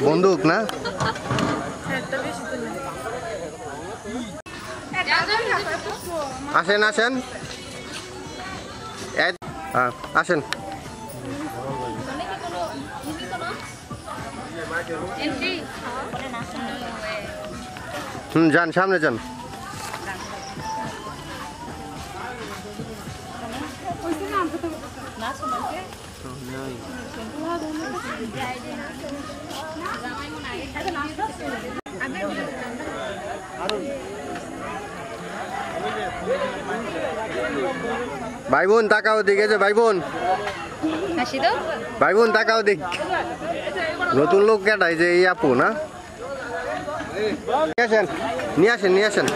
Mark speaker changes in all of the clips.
Speaker 1: বন্দুক না আসেন আসেন আসেন যান সামনে যান ভাই বোন তাকাও দিকে যে ভাই বোন ভাই বোন তাকাও দিক নতুন লোক কেটাই যে এই আপু না নিয়ে আসেন নিয়ে আসেন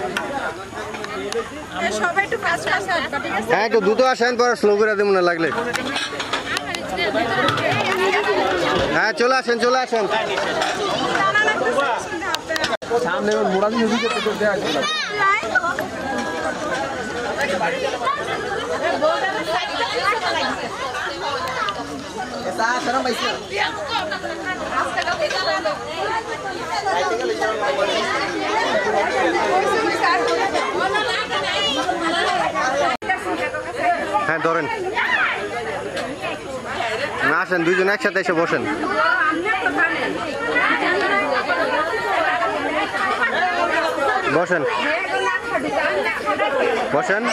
Speaker 1: হ্যাঁ একটু দ্রুত আসেন পরে স্লো করে দেবো না লাগলে হ্যাঁ চলে আসেন চলে আসেন সামনে মোড়া দিয়ে হ্যাঁ ধরেন না আসেন দুইজন একসাথে এসে বসেন বসেন বসেন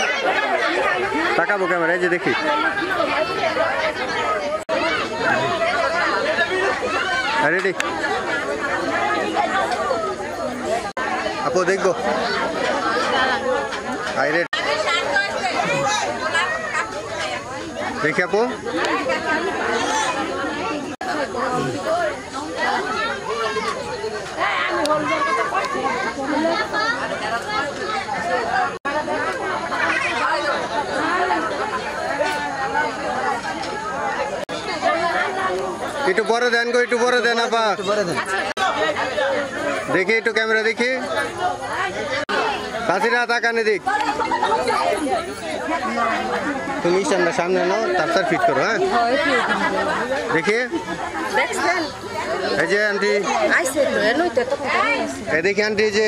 Speaker 1: তাকাবো ক্যামেরায় যে দেখি রেডি আপু দেখবো দেখি আপু একটু পরে দেন গো একটু পরে দেন আপা দেখি একটু ক্যামেরা দেখি কাশিরা তাকানে দিক তুমি সামনে সামনে নাও তার ফিট করো হ্যাঁ দেখি এই যে আন্টি এই দেখি আন্টি যে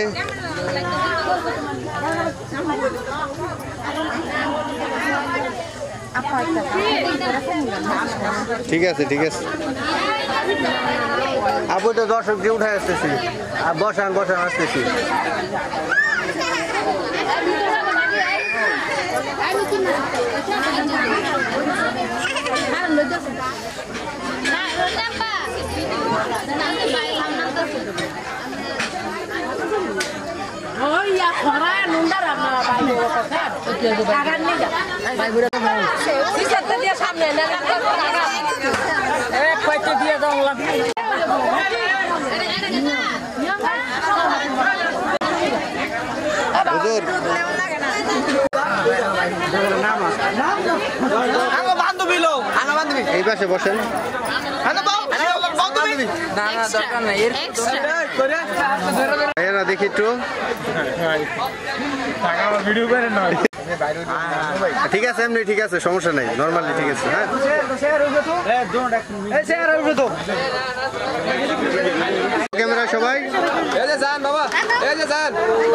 Speaker 1: ঠিক আছে ঠিক আছে আপু তো দর্শক দিয়ে উঠে আসতেছি আর বসান বসান আসতেছি এই পাশে বসেন দেখি একটু ঠিক আছে এমনি ঠিক আছে সমস্যা নাই নর্মালি ঠিক আছে হ্যাঁ ক্যামেরা সবাই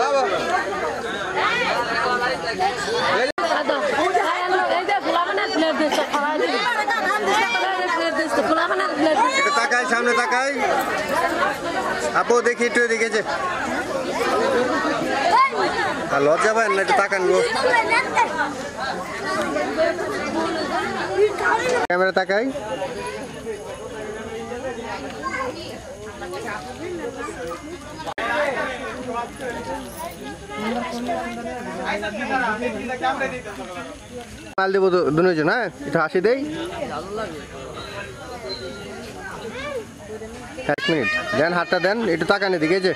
Speaker 1: বাবা একটু তাকাই সামনে তাকাই আপু দেখি একটু এদিকে যে আর লজ্জা পায় না একটু তাকান গো ক্যামেরা তাকাই মাল দেবো দুজন হ্যাঁ একটু হাসি দেই 1 মিনিট দেন হাতটা দেন একটু তাকান এদিকে যে